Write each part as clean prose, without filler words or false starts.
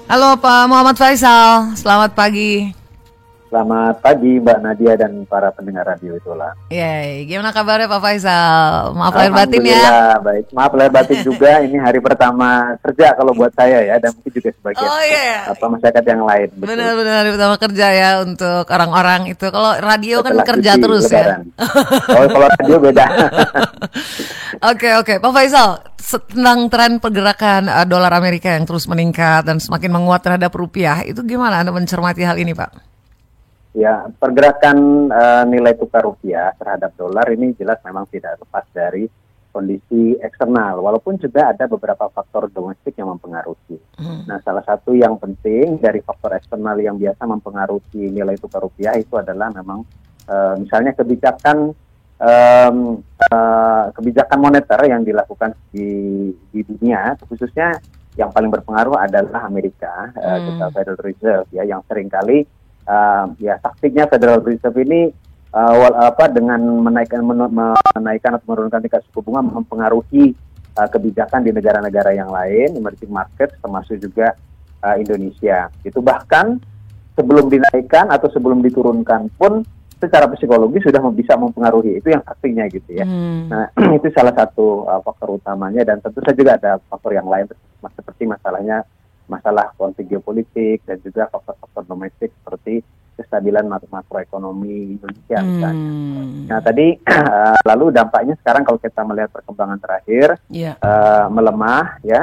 Halo Pak Muhammad Faisal, selamat pagi. Selamat pagi Mbak Nadia dan para pendengar radio Itulah. Gimana kabarnya Pak Faisal? Maaf lahir batin ya. Alhamdulillah baik. Maaf lahir batin juga. Ini hari pertama kerja kalau buat saya ya, dan mungkin juga sebagian masyarakat yang lain. Benar-benar hari pertama kerja ya untuk orang-orang itu. Kalau radio setelah kan kerja terus lebaran. Ya. Kalau radio beda. Oke. Pak Faisal, tentang tren pergerakan dolar Amerika yang terus meningkat dan semakin menguat terhadap rupiah, itu gimana Anda mencermati hal ini Pak? Ya, pergerakan nilai tukar rupiah terhadap dolar ini jelas memang tidak lepas dari kondisi eksternal, walaupun juga ada beberapa faktor domestik yang mempengaruhi. Nah, salah satu yang penting dari faktor eksternal yang biasa mempengaruhi nilai tukar rupiah itu adalah memang misalnya kebijakan moneter yang dilakukan di dunia, khususnya yang paling berpengaruh adalah Amerika, Federal Reserve ya, yang seringkali taktiknya Federal Reserve ini dengan menaikkan atau menurunkan tingkat suku bunga mempengaruhi kebijakan di negara-negara yang lain, emerging market, termasuk juga Indonesia. Itu bahkan sebelum dinaikkan atau sebelum diturunkan pun secara psikologi sudah bisa mempengaruhi. Itu yang taktiknya gitu ya. Nah, itu salah satu faktor utamanya, dan tentu saja juga ada faktor yang lain seperti masalah konflik geopolitik dan juga faktor-faktor domestik seperti kestabilan makroekonomi Indonesia misalnya. Nah tadi lalu dampaknya sekarang kalau kita melihat perkembangan terakhir melemah ya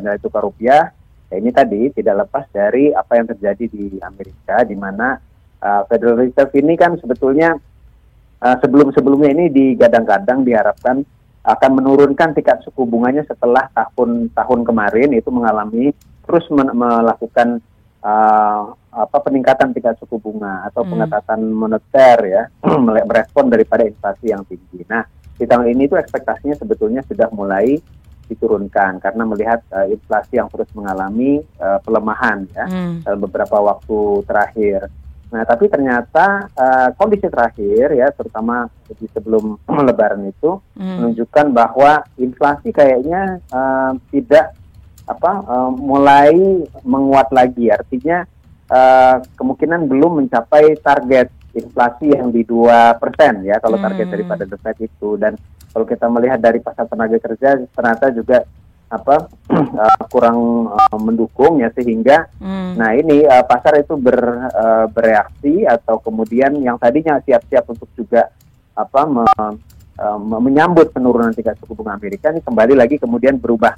nilai tukar rupiah, ya ini tadi tidak lepas dari apa yang terjadi di Amerika, di mana Federal Reserve ini kan sebetulnya sebelumnya ini digadang-gadang diharapkan akan menurunkan tingkat suku bunganya setelah tahun kemarin itu mengalami terus melakukan peningkatan tingkat suku bunga atau pengetatan moneter ya, merespon daripada inflasi yang tinggi. Nah, di tahun ini itu ekspektasinya sebetulnya sudah mulai diturunkan karena melihat inflasi yang terus mengalami pelemahan ya dalam beberapa waktu terakhir. Nah, tapi ternyata kondisi terakhir ya, terutama sebelum Lebaran itu menunjukkan bahwa inflasi kayaknya tidak mulai menguat lagi. Artinya kemungkinan belum mencapai target inflasi yang di 2% ya, kalau target daripada The Fed itu. Dan kalau kita melihat dari pasar tenaga kerja ternyata juga kurang mendukung ya, sehingga nah ini pasar itu bereaksi atau kemudian yang tadinya siap-siap untuk juga menyambut penurunan tingkat suku bunga Amerika ini kembali lagi kemudian berubah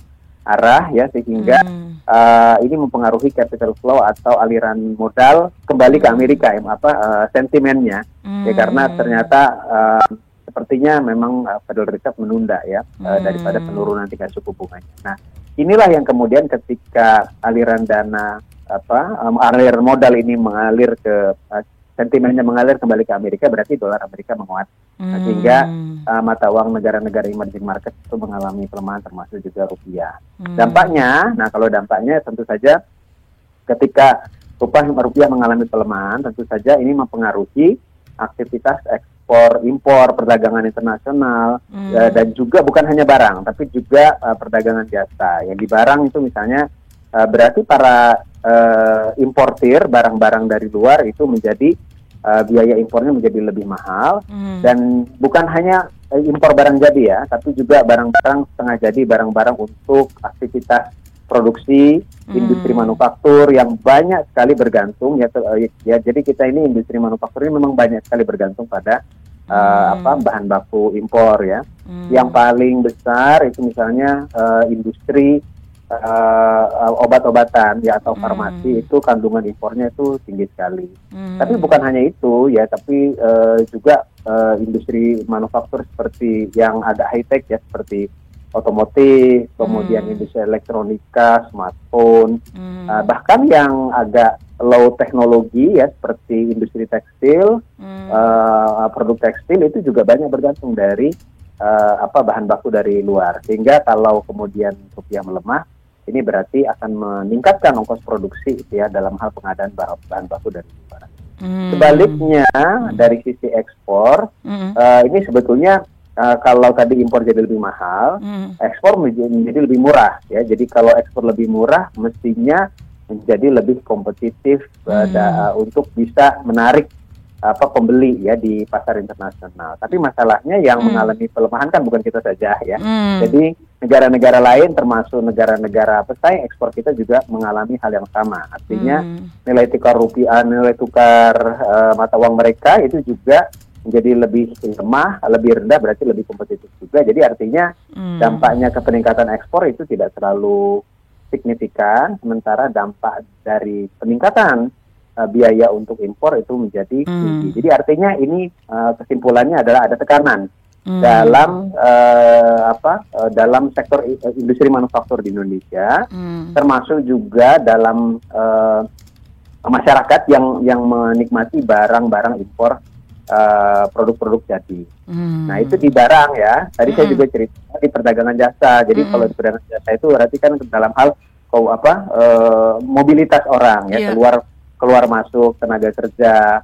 arah ya, sehingga ini mempengaruhi capital flow atau aliran modal kembali ke Amerika sentimennya ya, karena ternyata sepertinya memang Federal Reserve menunda ya daripada penurunan tingkat suku bunganya. Nah, inilah yang kemudian ketika aliran dana aliran modal ini mengalir ke sentimennya mengalir kembali ke Amerika, berarti dolar Amerika menguat. Nah, sehingga mata uang negara-negara emerging market itu mengalami pelemahan, termasuk juga rupiah. Dampaknya, kalau dampaknya tentu saja ketika rupiah mengalami pelemahan, tentu saja ini mempengaruhi aktivitas ekspor, impor, perdagangan internasional, dan juga bukan hanya barang, tapi juga perdagangan jasa. Yang di barang itu misalnya berarti para importir barang-barang dari luar itu menjadi biaya impornya menjadi lebih mahal, dan bukan hanya impor barang jadi ya, tapi juga barang-barang setengah jadi, barang-barang untuk aktivitas produksi industri manufaktur yang banyak sekali bergantung ya, jadi kita ini industri manufaktur ini memang banyak sekali bergantung pada bahan baku impor ya. Yang paling besar itu misalnya industri obat-obatan ya atau farmasi, itu kandungan impornya itu tinggi sekali. Tapi bukan hanya itu ya, tapi juga industri manufaktur seperti yang agak high tech ya, seperti otomotif, kemudian industri elektronika, smartphone, bahkan yang agak low teknologi ya seperti industri tekstil, produk tekstil itu juga banyak bergantung dari bahan baku dari luar. Sehingga kalau kemudian rupiah melemah, ini berarti akan meningkatkan ongkos produksi ya dalam hal pengadaan bahan baku dari luar. Sebaliknya dari sisi ekspor, ini sebetulnya kalau tadi impor jadi lebih mahal, ekspor menjadi lebih murah ya. Jadi kalau ekspor lebih murah, mestinya menjadi lebih kompetitif untuk bisa menarik pembeli ya di pasar internasional. Tapi masalahnya yang mengalami pelemahan kan bukan kita saja ya. Jadi negara-negara lain termasuk negara-negara pesaing ekspor kita juga mengalami hal yang sama. Artinya nilai tukar rupiah, nilai tukar mata uang mereka itu juga menjadi lebih lemah, lebih rendah, berarti lebih kompetitif juga. Jadi artinya dampaknya ke peningkatan ekspor itu tidak terlalu signifikan, sementara dampak dari peningkatan biaya untuk impor itu menjadi tinggi. Jadi artinya ini kesimpulannya adalah ada tekanan dalam sektor industri manufaktur di Indonesia, termasuk juga dalam masyarakat yang menikmati barang-barang impor produk-produk jadi. Nah itu di barang ya. Tadi saya juga cerita di perdagangan jasa. Jadi kalau di perdagangan jasa itu berarti kan dalam hal mobilitas orang ya, keluar masuk tenaga kerja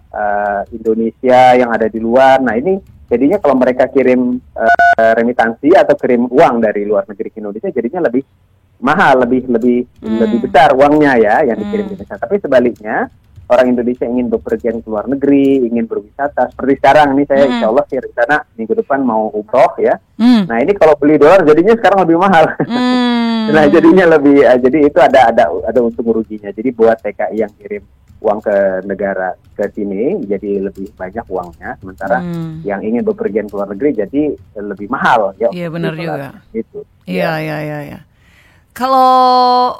Indonesia yang ada di luar. Nah ini jadinya kalau mereka kirim remitansi atau kirim uang dari luar negeri ke Indonesia, jadinya lebih mahal, lebih besar uangnya ya yang dikirim ke Indonesia. Tapi sebaliknya orang Indonesia ingin bepergian ke luar negeri, ingin berwisata. Seperti sekarang nih saya insya Allah sih rencana minggu depan mau umroh ya. Nah ini kalau beli dolar jadinya sekarang lebih mahal. Nah jadinya lebih, jadi itu ada untung ruginya. Jadi buat TKI yang kirim uang ke negara ke sini jadi lebih banyak uangnya, sementara yang ingin bepergian ke luar negeri jadi lebih mahal ya. Iya benar juga. Gitu. Iya. Kalau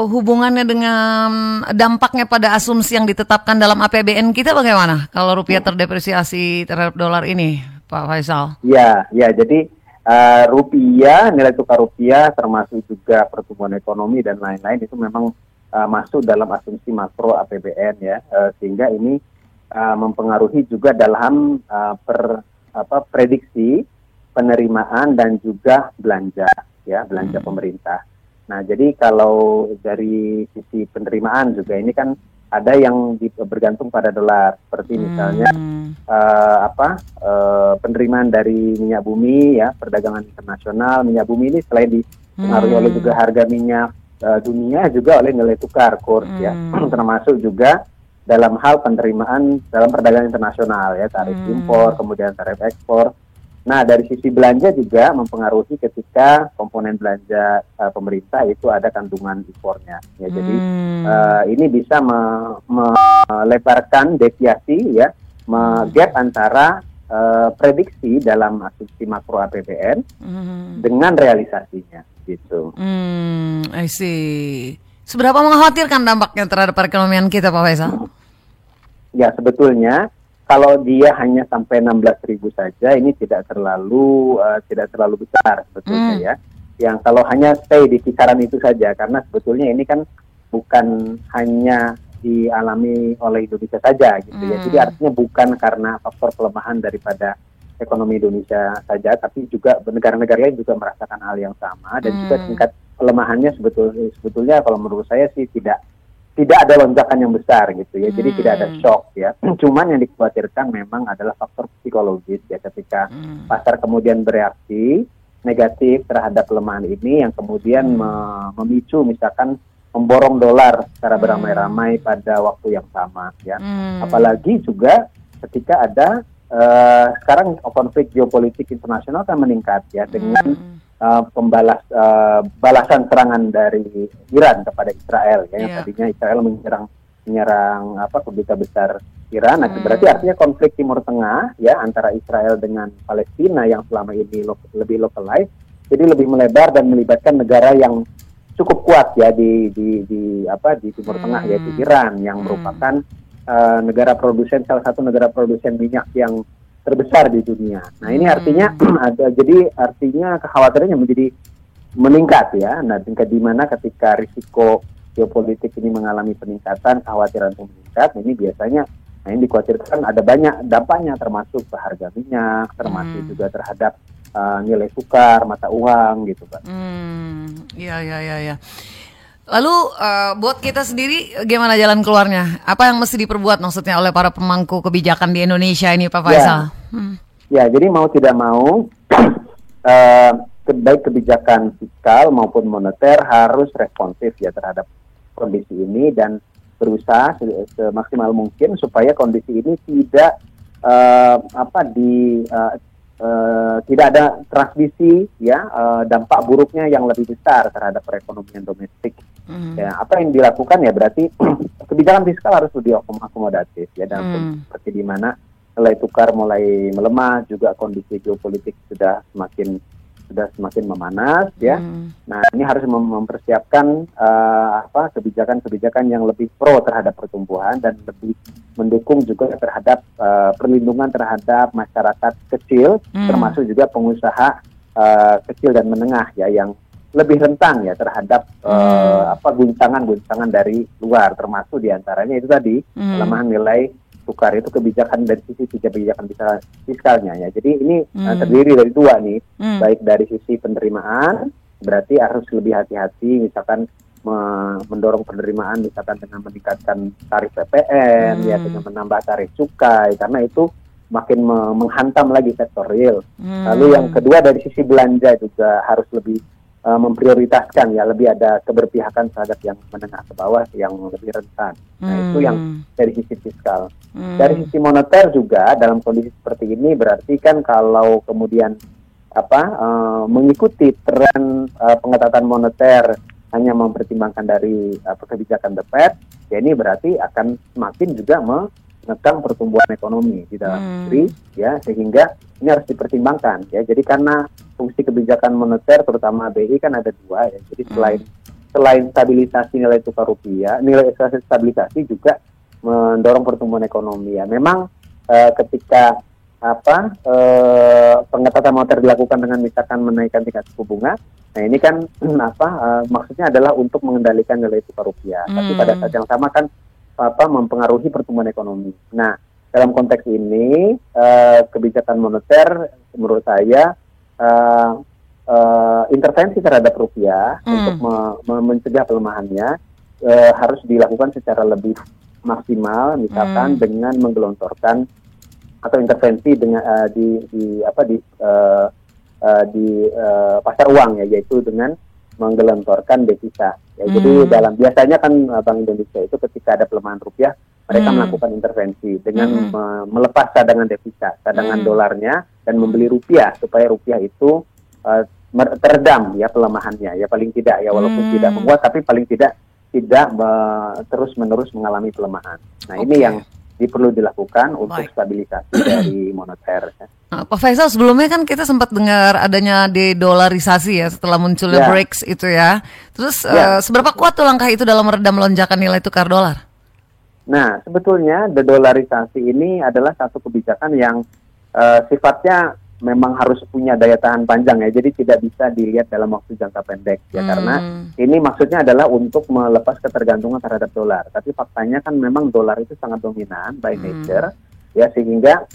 hubungannya dengan dampaknya pada asumsi yang ditetapkan dalam APBN kita bagaimana? Kalau rupiah terdepresiasi terhadap dolar ini, Pak Faisal? Ya, jadi rupiah, nilai tukar rupiah termasuk juga pertumbuhan ekonomi dan lain-lain itu memang masuk dalam asumsi makro APBN ya, sehingga ini mempengaruhi juga dalam prediksi penerimaan dan juga belanja pemerintah. Nah, jadi kalau dari sisi penerimaan juga ini kan ada yang bergantung pada dolar, seperti misalnya penerimaan dari minyak bumi ya, perdagangan internasional minyak bumi ini selain dipengaruhi oleh juga harga minyak dunia juga oleh nilai tukar kurs ya, termasuk juga dalam hal penerimaan dalam perdagangan internasional ya, tarif impor kemudian tarif ekspor. Nah dari sisi belanja juga mempengaruhi ketika komponen belanja pemerintah itu ada kandungan impornya ya, jadi ini bisa melebarkan deviasi ya, gap antara prediksi dalam asumsi makro APBN dengan realisasinya gitu. I see. Seberapa mengkhawatirkan dampaknya terhadap perekonomian kita, Pak Faisal? Ya sebetulnya kalau dia hanya sampai 16.000 saja ini tidak terlalu besar sebetulnya ya. Yang kalau hanya stay di kisaran itu saja, karena sebetulnya ini kan bukan hanya dialami oleh Indonesia saja gitu ya. Jadi artinya bukan karena faktor pelemahan daripada ekonomi Indonesia saja, tapi juga negara-negara lain juga merasakan hal yang sama, dan juga tingkat pelemahannya sebetulnya kalau menurut saya sih tidak ada lonjakan yang besar gitu ya, jadi tidak ada shock ya. Cuman yang dikhawatirkan memang adalah faktor psikologis ya, ketika pasar kemudian bereaksi negatif terhadap pelemahan ini yang kemudian memicu misalkan memborong dolar secara beramai-ramai pada waktu yang sama ya. Apalagi juga ketika ada sekarang konflik geopolitik internasional kan meningkat ya, dengan balasan serangan dari Iran kepada Israel ya, yang tadinya Israel menyerang kedutaan besar Iran. Nah, berarti artinya konflik Timur Tengah ya antara Israel dengan Palestina yang selama ini lebih localized, jadi lebih melebar dan melibatkan negara yang cukup kuat ya di Timur Tengah, yaitu Iran yang merupakan salah satu negara produsen minyak yang terbesar di dunia. Nah ini artinya artinya kekhawatirannya menjadi meningkat ya. Nah di mana ketika risiko geopolitik ini mengalami peningkatan, kekhawatiran itu meningkat, ini biasanya ini dikhawatirkan ada banyak dampaknya, termasuk ke harga minyak, termasuk juga terhadap nilai tukar mata uang gitu Pak. Iya. Lalu buat kita sendiri gimana jalan keluarnya? Apa yang mesti diperbuat maksudnya oleh para pemangku kebijakan di Indonesia ini, Pak Faisal? Ya, jadi mau tidak mau baik kebijakan fiskal maupun moneter harus responsif ya terhadap kondisi ini dan berusaha semaksimal mungkin supaya kondisi ini tidak tidak ada transmisi ya dampak buruknya yang lebih besar terhadap perekonomian domestik. Ya, apa yang dilakukan ya berarti kebijakan fiskal harus lebih akomodatif ya dalam seperti di mana nilai tukar mulai melemah, juga kondisi geopolitik sudah semakin memanas ya. Nah, ini harus mempersiapkan kebijakan-kebijakan yang lebih pro terhadap pertumbuhan dan lebih mendukung juga terhadap perlindungan terhadap masyarakat kecil, termasuk juga pengusaha kecil dan menengah ya yang lebih rentan ya terhadap guncangan-guncangan dari luar, termasuk diantaranya itu tadi pelemahan nilai tukar itu kebijakan dari sisi kebijakan fiskalnya ya. Jadi ini terdiri dari dua nih, baik dari sisi penerimaan, berarti harus lebih hati-hati misalkan mendorong penerimaan misalkan dengan meningkatkan tarif PPN ya, dengan menambah tarif cukai karena itu makin menghantam lagi sektor real. Lalu yang kedua dari sisi belanja juga harus lebih memprioritaskan ya, lebih ada keberpihakan terhadap yang menengah ke bawah yang lebih rentan. Nah, itu yang dari sisi fiskal. Dari sisi moneter juga dalam kondisi seperti ini berarti kan kalau kemudian mengikuti tren pengetatan moneter hanya mempertimbangkan dari kebijakan The Fed, ya ini berarti akan semakin juga mengekang pertumbuhan ekonomi di dalam negeri ya, sehingga ini harus dipertimbangkan ya. Jadi karena fungsi kebijakan moneter terutama BI kan ada dua ya. Jadi selain stabilisasi nilai tukar rupiah, nilai stabilisasi juga mendorong pertumbuhan ekonomi ya. Memang ketika pengetatan moneter dilakukan dengan misalkan menaikkan tingkat suku bunga, nah ini kan maksudnya adalah untuk mengendalikan nilai tukar rupiah. Tapi pada saat yang sama kan mempengaruhi pertumbuhan ekonomi. Nah, dalam konteks ini kebijakan moneter menurut saya intervensi terhadap rupiah untuk mencegah pelemahannya harus dilakukan secara lebih maksimal, misalkan dengan menggelontorkan atau intervensi dengan di pasar uang ya, yaitu dengan menggelontorkan devisa. Ya, jadi biasanya kan Bank Indonesia itu ketika ada pelemahan rupiah, mereka melakukan intervensi dengan melepas cadangan devisa, cadangan dolarnya, dan membeli rupiah supaya rupiah itu teredam ya pelemahannya. Ya paling tidak ya, walaupun tidak menguat, tapi paling tidak terus-menerus mengalami pelemahan. Nah, ini yang perlu dilakukan untuk stabilisasi dari moneter. Pak Faisal, sebelumnya kan kita sempat dengar adanya de-dolarisasi ya setelah munculnya BRICS itu ya. Terus seberapa kuat tuh langkah itu dalam meredam lonjakan nilai tukar dolar? Nah, sebetulnya de-dolarisasi ini adalah satu kebijakan yang sifatnya memang harus punya daya tahan panjang ya. Jadi tidak bisa dilihat dalam waktu jangka pendek ya, karena ini maksudnya adalah untuk melepas ketergantungan terhadap dolar. Tapi faktanya kan memang dolar itu sangat dominan by nature ya, sehingga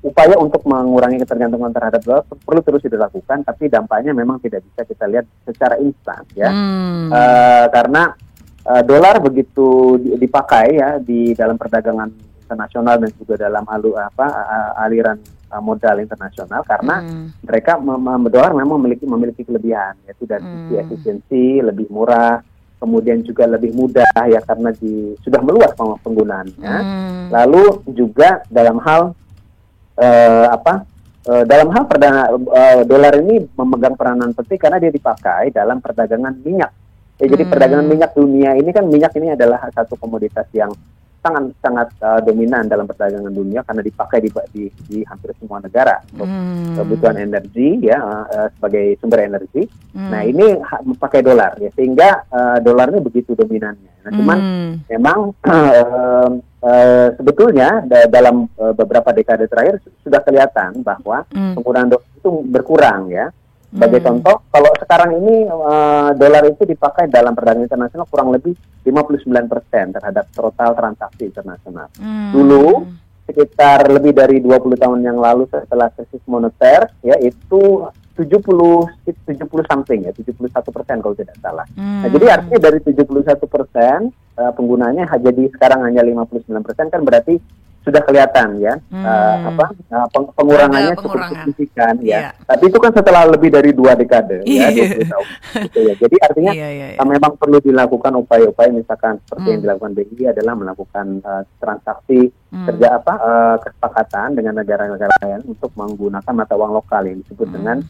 upaya untuk mengurangi ketergantungan terhadap dolar perlu terus dilakukan, tapi dampaknya memang tidak bisa kita lihat secara instan ya. Karena dolar begitu dipakai ya di dalam perdagangan internasional dan juga dalam aliran modal internasional, karena mereka dolar memang memiliki kelebihan, yaitu dari sisi efisiensi lebih murah, kemudian juga lebih mudah ya karena sudah meluas penggunaannya. Lalu juga dalam hal dolar ini memegang peranan penting karena dia dipakai dalam perdagangan minyak. Ya, jadi perdagangan minyak dunia ini kan, minyak ini adalah satu komoditas yang sangat dominan dalam perdagangan dunia karena dipakai di hampir semua negara untuk kebutuhan energi ya, sebagai sumber energi. Nah, ini pakai dolar ya, sehingga dolar ini begitu dominannya. Nah, cuman memang sebetulnya dalam beberapa dekade terakhir sudah kelihatan bahwa penggunaan dolar itu berkurang ya. Sebagai contoh, kalau sekarang ini dolar itu dipakai dalam perdagangan internasional kurang lebih 59% terhadap total transaksi internasional. Dulu sekitar lebih dari 20 tahun yang lalu setelah krisis moneter ya, itu 71% kalau tidak salah. Nah, jadi artinya dari 71% penggunanya jadi sekarang hanya 59%, kan berarti sudah kelihatan ya, pengurangannya cukup signifikan ya. Tapi itu kan setelah lebih dari 2 dekade ya, 20 tahun. Gitu ya. Jadi artinya memang perlu dilakukan upaya-upaya, misalkan seperti yang dilakukan BI adalah melakukan transaksi kesepakatan dengan negara-negara lain untuk menggunakan mata uang lokal yang disebut dengan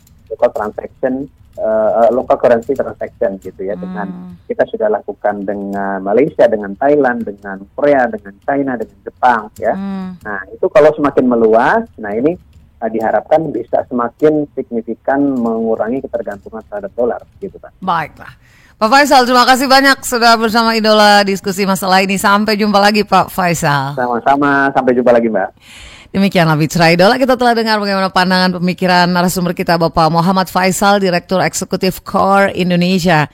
local currency transaction gitu ya. Dengan kita sudah lakukan dengan Malaysia, dengan Thailand, dengan Korea, dengan China, dengan Jepang ya. Nah itu kalau semakin meluas, nah ini diharapkan bisa semakin signifikan mengurangi ketergantungan terhadap dolar gitu Pak. Baiklah Pak Faisal, terima kasih banyak sudah bersama Idola diskusi masalah ini. Sampai jumpa lagi Pak Faisal. Sama-sama, sampai jumpa lagi Mbak. Demikianlah Mitra Idola, kita telah dengar bagaimana pandangan pemikiran narasumber kita Bapak Muhammad Faisal, Direktur Eksekutif Core Indonesia.